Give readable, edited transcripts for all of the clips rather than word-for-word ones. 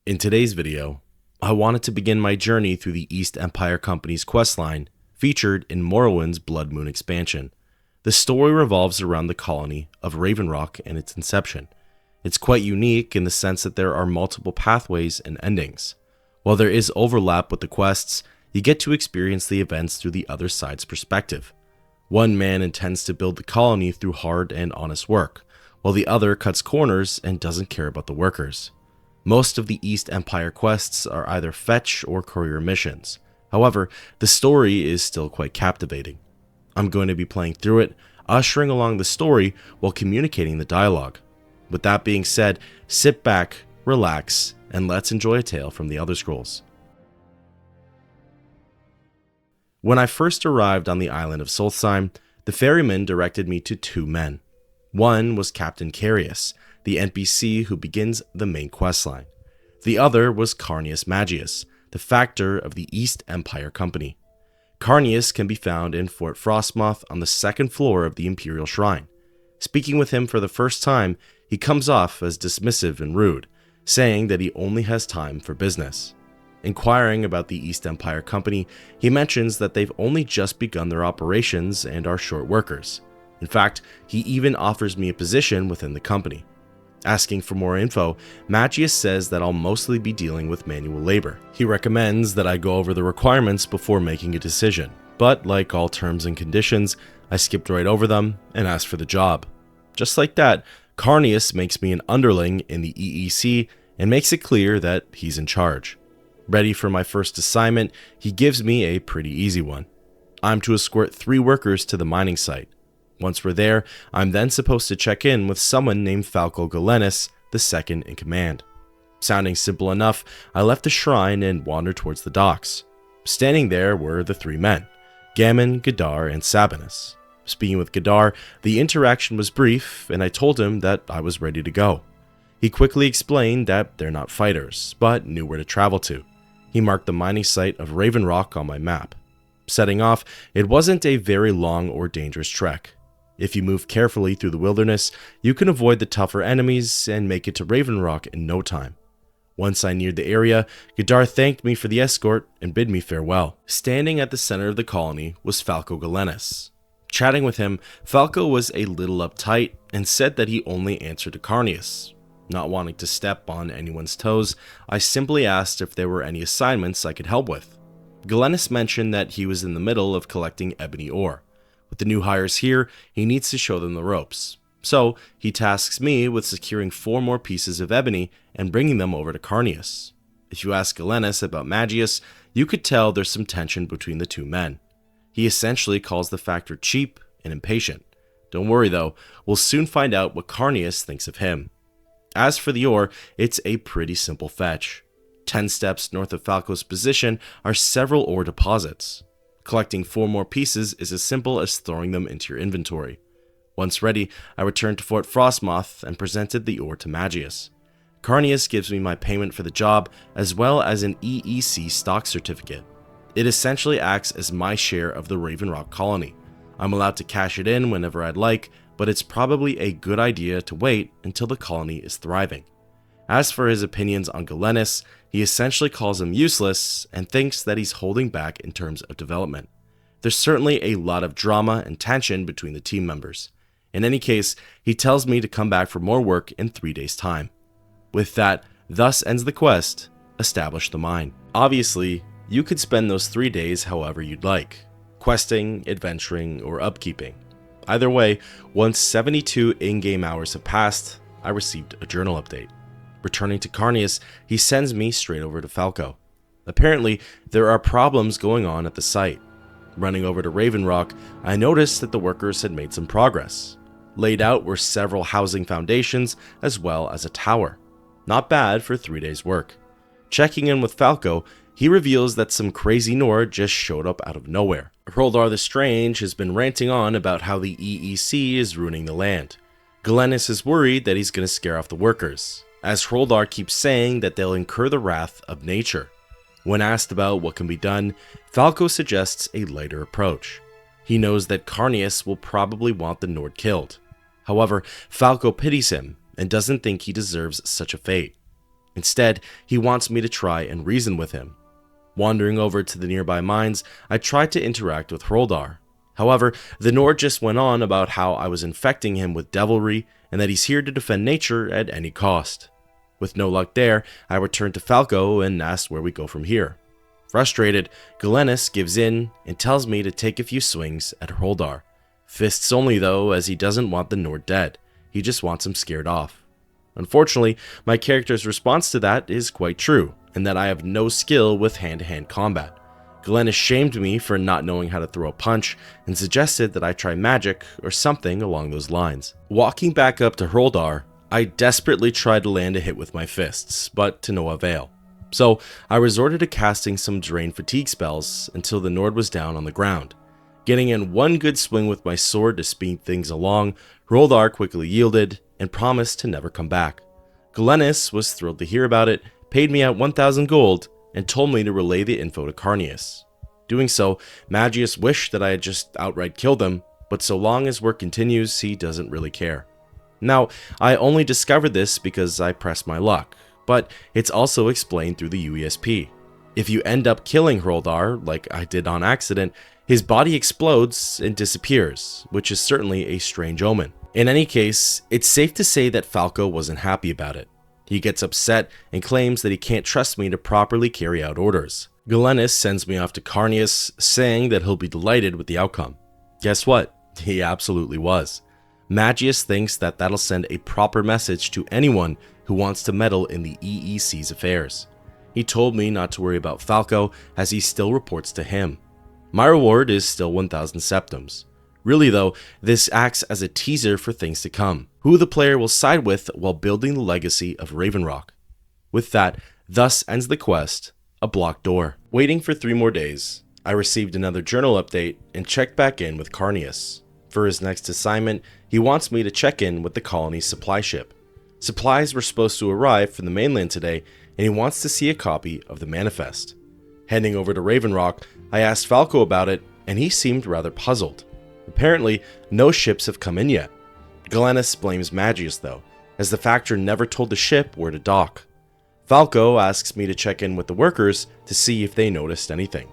In today's video, I wanted to begin my journey through the East Empire Company's questline featured in Morrowind's Blood Moon expansion. The story revolves around the colony of Raven Rock and its inception. It's quite unique in the sense that there are multiple pathways and endings. While there is overlap with the quests, you get to experience the events through the other side's perspective. One man intends to build the colony through hard and honest work, while the other cuts corners and doesn't care about the workers. Most of the East Empire quests are either fetch or courier missions. However, the story is still quite captivating. I'm going to be playing through it, ushering along the story while communicating the dialogue. With that being said, sit back, relax, and let's enjoy a tale from the Elder Scrolls. When I first arrived on the island of Solstheim, the ferryman directed me to two men. One was Captain Carius, the NPC who begins the main questline. The other was Carnius Magius, the factor of the East Empire Company. Carnius can be found in Fort Frostmoth on the second floor of the Imperial Shrine. Speaking with him for the first time, he comes off as dismissive and rude, saying that he only has time for business. Inquiring about the East Empire Company, he mentions that they've only just begun their operations and are short workers. In fact, he even offers me a position within the company. Asking for more info, Magius says that I'll mostly be dealing with manual labor. He recommends that I go over the requirements before making a decision, but like all terms and conditions, I skipped right over them and asked for the job. Just like that, Carnius makes me an underling in the EEC and makes it clear that he's in charge. Ready for my first assignment, he gives me a pretty easy one. I'm to escort 3 workers to the mining site. Once we're there, I'm then supposed to check in with someone named Falco Galenis, the second in command. Sounding simple enough, I left the shrine and wandered towards the docks. Standing there were the 3 men, Gammon, Gadar, and Sabinus. Speaking with Gadar, the interaction was brief, and I told him that I was ready to go. He quickly explained that they're not fighters, but knew where to travel to. He marked the mining site of Raven Rock on my map. Setting off, it wasn't a very long or dangerous trek. If you move carefully through the wilderness, you can avoid the tougher enemies and make it to Raven Rock in no time. Once I neared the area, Gadar thanked me for the escort and bid me farewell. Standing at the center of the colony was Falco Galenis. Chatting with him, Falco was a little uptight and said that he only answered to Carnius. Not wanting to step on anyone's toes, I simply asked if there were any assignments I could help with. Galenis mentioned that he was in the middle of collecting ebony ore. With the new hires here, he needs to show them the ropes. So, he tasks me with securing 4 more pieces of ebony and bringing them over to Carnius. If you ask Galenis about Magius, you could tell there's some tension between the 2 men. He essentially calls the factor cheap and impatient. Don't worry though, we'll soon find out what Carnius thinks of him. As for the ore, it's a pretty simple fetch. 10 steps north of Falco's position are several ore deposits. Collecting 4 more pieces is as simple as throwing them into your inventory. Once ready, I returned to Fort Frostmoth and presented the ore to Magius. Carnius gives me my payment for the job as well as an EEC stock certificate. It essentially acts as my share of the Raven Rock colony. I'm allowed to cash it in whenever I'd like, but it's probably a good idea to wait until the colony is thriving. As for his opinions on Galenis, he essentially calls him useless and thinks that he's holding back in terms of development. There's certainly a lot of drama and tension between the team members. In any case, he tells me to come back for more work in 3 days' time. With that, thus ends the quest, establish the mine. Obviously, you could spend those 3 days however you'd like, questing, adventuring, or upkeeping. Either way, once 72 in-game hours have passed, I received a journal update. Returning to Carnius, he sends me straight over to Falco. Apparently, there are problems going on at the site. Running over to Raven Rock, I noticed that the workers had made some progress. Laid out were several housing foundations as well as a tower. Not bad for 3 days' work. Checking in with Falco, he reveals that some crazy Nord just showed up out of nowhere. Hroldar the Strange has been ranting on about how the EEC is ruining the land. Galenis is worried that he's going to scare off the workers, as Hroldar keeps saying that they'll incur the wrath of nature. When asked about what can be done, Falco suggests a lighter approach. He knows that Carnius will probably want the Nord killed. However, Falco pities him and doesn't think he deserves such a fate. Instead, he wants me to try and reason with him. Wandering over to the nearby mines, I tried to interact with Hroldar. However, the Nord just went on about how I was infecting him with devilry and that he's here to defend nature at any cost. With no luck there, I returned to Falco and asked where we go from here. Frustrated, Galenis gives in and tells me to take a few swings at Hroldar. Fists only though, as he doesn't want the Nord dead. He just wants him scared off. Unfortunately, my character's response to that is quite true, and that I have no skill with hand-to-hand combat. Galenis shamed me for not knowing how to throw a punch and suggested that I try magic or something along those lines. Walking back up to Hroldar, I desperately tried to land a hit with my fists, but to no avail. So I resorted to casting some drain fatigue spells until the Nord was down on the ground. Getting in one good swing with my sword to speed things along, Hroldar quickly yielded and promised to never come back. Galenis was thrilled to hear about it, paid me out 1,000 gold, and told me to relay the info to Carneus. Doing so, Magius wished that I had just outright killed him, but so long as work continues, he doesn't really care. Now, I only discovered this because I pressed my luck, but it's also explained through the UESP. If you end up killing Hroldar, like I did on accident, his body explodes and disappears, which is certainly a strange omen. In any case, it's safe to say that Falco wasn't happy about it. He gets upset and claims that he can't trust me to properly carry out orders. Galenis sends me off to Carneus, saying that he'll be delighted with the outcome. Guess what? He absolutely was. Magius thinks that that'll send a proper message to anyone who wants to meddle in the EEC's affairs. He told me not to worry about Falco, as he still reports to him. My reward is still 1,000 septums. Really though, this acts as a teaser for things to come, who the player will side with while building the legacy of Ravenrock. With that, thus ends the quest, a blocked door. Waiting for 3 more days, I received another journal update and checked back in with Carneus. For his next assignment, he wants me to check in with the colony's supply ship. Supplies were supposed to arrive from the mainland today, and he wants to see a copy of the manifest. Heading over to Ravenrock, I asked Falco about it, and he seemed rather puzzled. Apparently, no ships have come in yet. Galenis blames Magius though, as the factor never told the ship where to dock. Falco asks me to check in with the workers to see if they noticed anything.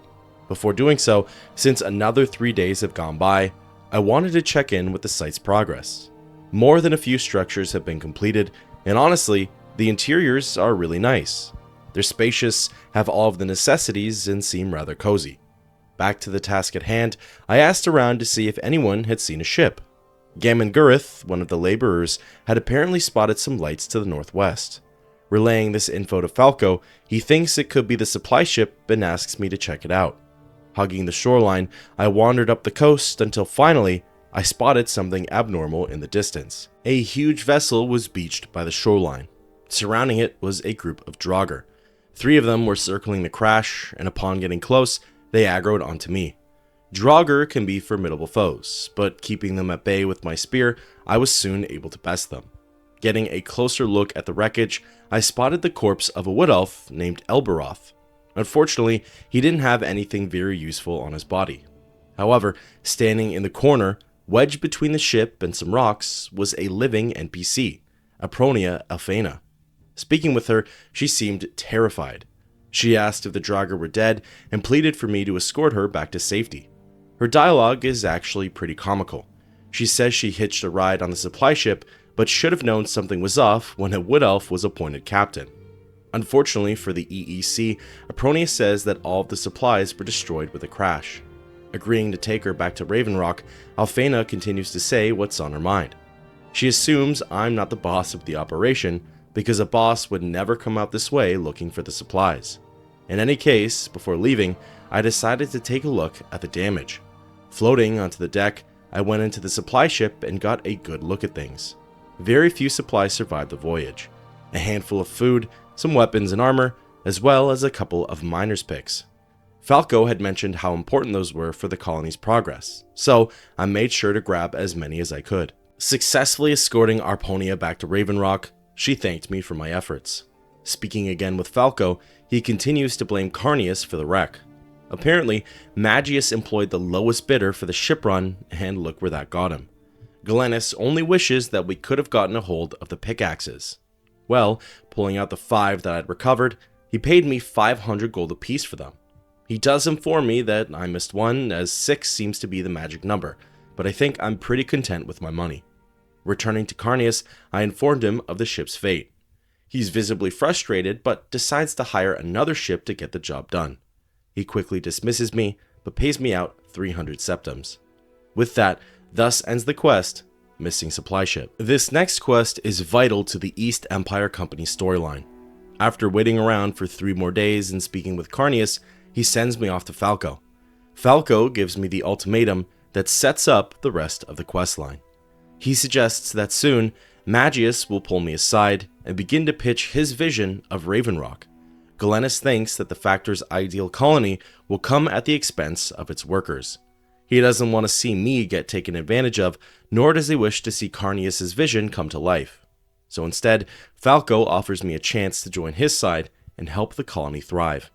Before doing so, since another 3 days have gone by, I wanted to check in with the site's progress. More than a few structures have been completed, and honestly, the interiors are really nice. They're spacious, have all of the necessities, and seem rather cozy. Back to the task at hand, I asked around to see if anyone had seen a ship. Gammon Gurith, one of the laborers, had apparently spotted some lights to the northwest. Relaying this info to Falco, he thinks it could be the supply ship and asks me to check it out. Hugging the shoreline, I wandered up the coast until finally, I spotted something abnormal in the distance. A huge vessel was beached by the shoreline. Surrounding it was a group of Draugr. 3 of them were circling the crash, and upon getting close, they aggroed onto me. Draugr can be formidable foes, but keeping them at bay with my spear, I was soon able to best them. Getting a closer look at the wreckage, I spotted the corpse of a wood elf named Elberoth. Unfortunately, he didn't have anything very useful on his body. However, standing in the corner, wedged between the ship and some rocks, was a living NPC, Apronia Elfena. Speaking with her, she seemed terrified. She asked if the Draugr were dead and pleaded for me to escort her back to safety. Her dialogue is actually pretty comical. She says she hitched a ride on the supply ship, but should have known something was off when a wood elf was appointed captain. Unfortunately for the EEC, Apronia says that all of the supplies were destroyed with a crash. Agreeing to take her back to Ravenrock, Alfena continues to say what's on her mind. She assumes I'm not the boss of the operation, because a boss would never come out this way looking for the supplies. In any case, before leaving, I decided to take a look at the damage. Floating onto the deck, I went into the supply ship and got a good look at things. Very few supplies survived the voyage. A handful of food, some weapons and armor, as well as a couple of miner's picks. Falco had mentioned how important those were for the colony's progress, so I made sure to grab as many as I could. Successfully escorting Arponia back to Ravenrock, she thanked me for my efforts. Speaking again with Falco, he continues to blame Carneus for the wreck. Apparently, Magius employed the lowest bidder for the ship run, and look where that got him. Galenis only wishes that we could have gotten a hold of the pickaxes. Well, pulling out the 5 that I'd recovered, he paid me 500 gold apiece for them. He does inform me that I missed one, as 6 seems to be the magic number, but I think I'm pretty content with my money. Returning to Carnius, I informed him of the ship's fate. He's visibly frustrated, but decides to hire another ship to get the job done. He quickly dismisses me, but pays me out 300 septums. With that, thus ends the quest, Missing Supply Ship. This next quest is vital to the East Empire Company storyline. After waiting around for 3 more days and speaking with Carnius, he sends me off to Falco. Falco gives me the ultimatum that sets up the rest of the questline. He suggests that soon, Magius will pull me aside and begin to pitch his vision of Raven Rock. Galenus thinks that the Factor's ideal colony will come at the expense of its workers. He doesn't want to see me get taken advantage of, nor does he wish to see Carnius' vision come to life. So instead, Falco offers me a chance to join his side and help the colony thrive.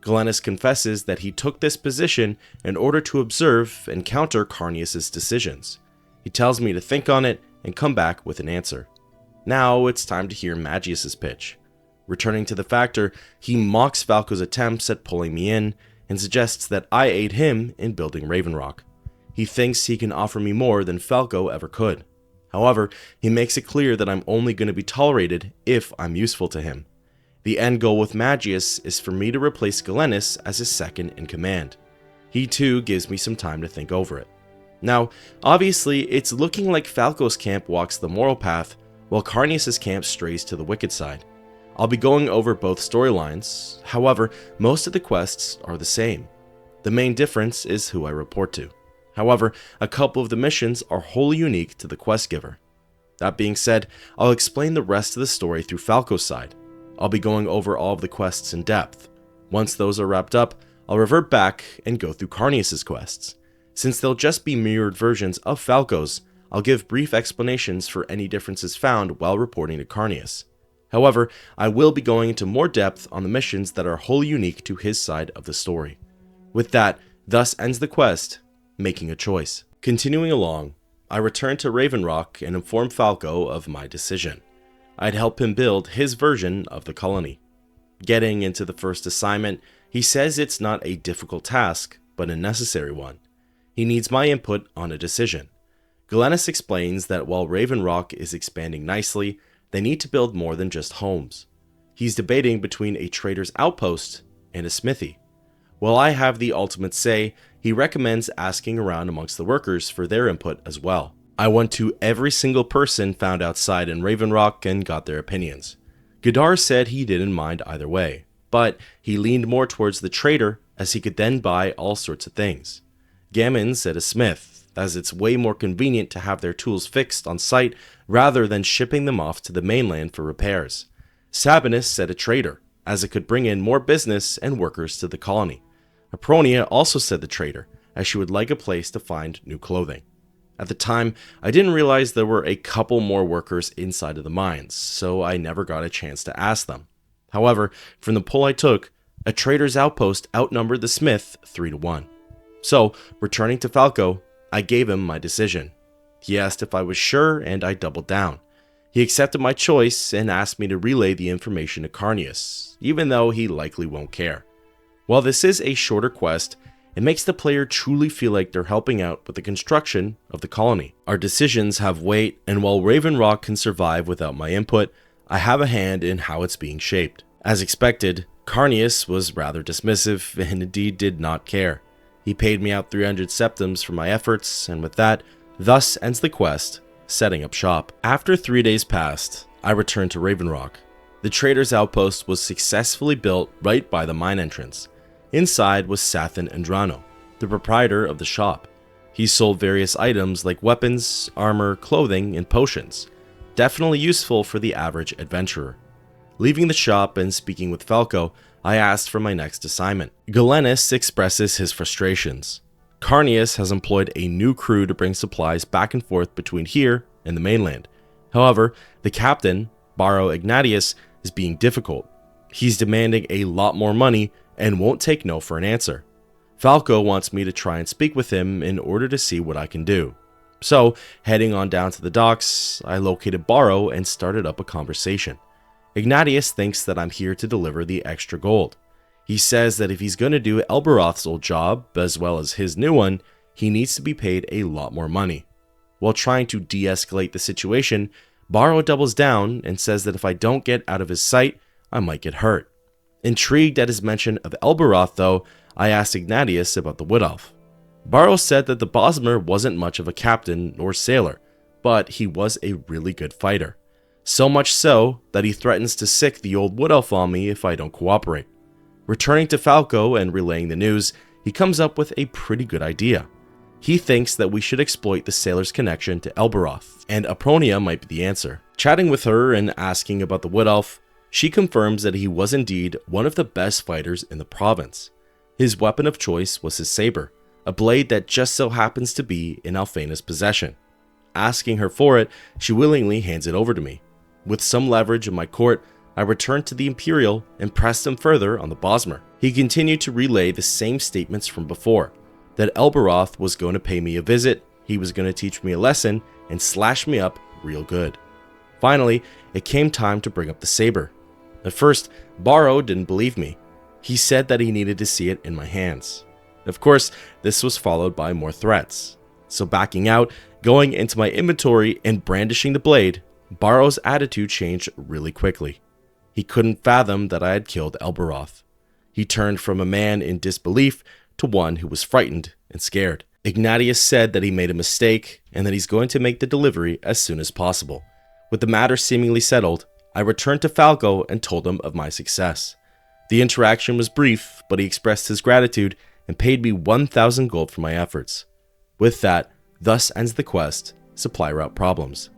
Galenus confesses that he took this position in order to observe and counter Carnius' decisions. He tells me to think on it and come back with an answer. Now it's time to hear Magius' pitch. Returning to the Factor, he mocks Falco's attempts at pulling me in and suggests that I aid him in building Raven Rock. He thinks he can offer me more than Falco ever could. However, he makes it clear that I'm only going to be tolerated if I'm useful to him. The end goal with Magius is for me to replace Galenus as his second in command. He too gives me some time to think over it. Now, obviously, it's looking like Falco's camp walks the moral path, while Carnius' camp strays to the wicked side. I'll be going over both storylines, however, most of the quests are the same. The main difference is who I report to. However, a couple of the missions are wholly unique to the quest giver. That being said, I'll explain the rest of the story through Falco's side. I'll be going over all of the quests in depth. Once those are wrapped up, I'll revert back and go through Carnius' quests. Since they'll just be mirrored versions of Falco's, I'll give brief explanations for any differences found while reporting to Carnius. However, I will be going into more depth on the missions that are wholly unique to his side of the story. With that, thus ends the quest, Making a Choice. Continuing along, I return to Raven Rock and inform Falco of my decision. I'd help him build his version of the colony. Getting into the first assignment, he says it's not a difficult task, but a necessary one. He needs my input on a decision. Galenus explains that while Raven Rock is expanding nicely, they need to build more than just homes. He's debating between a trader's outpost and a smithy. While I have the ultimate say, he recommends asking around amongst the workers for their input as well. I went to every single person found outside in Raven Rock and got their opinions. Gadar said he didn't mind either way, but he leaned more towards the trader as he could then buy all sorts of things. Gammon said a smith, as it's way more convenient to have their tools fixed on site rather than shipping them off to the mainland for repairs. Sabinus said a trader, as it could bring in more business and workers to the colony. Apronia also said the trader, as she would like a place to find new clothing. At the time, I didn't realize there were a couple more workers inside of the mines, so I never got a chance to ask them. However, from the pull I took, a trader's outpost outnumbered the smith 3-1. So, returning to Falco, I gave him my decision. He asked if I was sure, and I doubled down. He accepted my choice and asked me to relay the information to Carnius, even though he likely won't care. While this is a shorter quest, it makes the player truly feel like they're helping out with the construction of the colony. Our decisions have weight, and while Raven Rock can survive without my input, I have a hand in how it's being shaped. As expected, Carnius was rather dismissive and indeed did not care. He paid me out 300 septums for my efforts, and with that, thus ends the quest, setting up shop. After 3 days passed, I returned to Raven Rock. The trader's outpost was successfully built right by the mine entrance. Inside was Sathan Andrano, the proprietor of the shop. He sold various items like weapons, armor, clothing, and potions. Definitely useful for the average adventurer. Leaving the shop and speaking with Falco, I asked for my next assignment. Galenus expresses his frustrations. Carnius has employed a new crew to bring supplies back and forth between here and the mainland. However, the captain, Baro Ignatius, is being difficult. He's demanding a lot more money and won't take no for an answer. Falco wants me to try and speak with him in order to see what I can do. So, heading on down to the docks, I located Baro and started up a conversation. Ignatius thinks that I'm here to deliver the extra gold. He says that if he's going to do Elberoth's old job, as well as his new one, he needs to be paid a lot more money. While trying to de-escalate the situation, Barrow doubles down and says that if I don't get out of his sight, I might get hurt. Intrigued at his mention of Elberoth though, I asked Ignatius about the Wood Elf. Barrow said that the Bosmer wasn't much of a captain or sailor, but he was a really good fighter. So much so that he threatens to sick the old Wood Elf on me if I don't cooperate. Returning to Falco and relaying the news, he comes up with a pretty good idea. He thinks that we should exploit the sailor's connection to Elberoth, and Apronia might be the answer. Chatting with her and asking about the Wood Elf, she confirms that he was indeed one of the best fighters in the province. His weapon of choice was his saber, a blade that just so happens to be in Alphena's possession. Asking her for it, she willingly hands it over to me. With some leverage in my court, I returned to the Imperial and pressed him further on the Bosmer. He continued to relay the same statements from before, that Elberoth was going to pay me a visit, he was going to teach me a lesson, and slash me up real good. Finally, it came time to bring up the saber. At first, Barrow didn't believe me. He said that he needed to see it in my hands. Of course, this was followed by more threats. So backing out, going into my inventory and brandishing the blade, Barrow's attitude changed really quickly. He couldn't fathom that I had killed Elberoth. He turned from a man in disbelief to one who was frightened and scared. Ignatius said that he made a mistake and that he's going to make the delivery as soon as possible. With the matter seemingly settled, I returned to Falco and told him of my success. The interaction was brief, but he expressed his gratitude and paid me 1,000 gold for my efforts. With that, thus ends the quest, Supply Route Problems.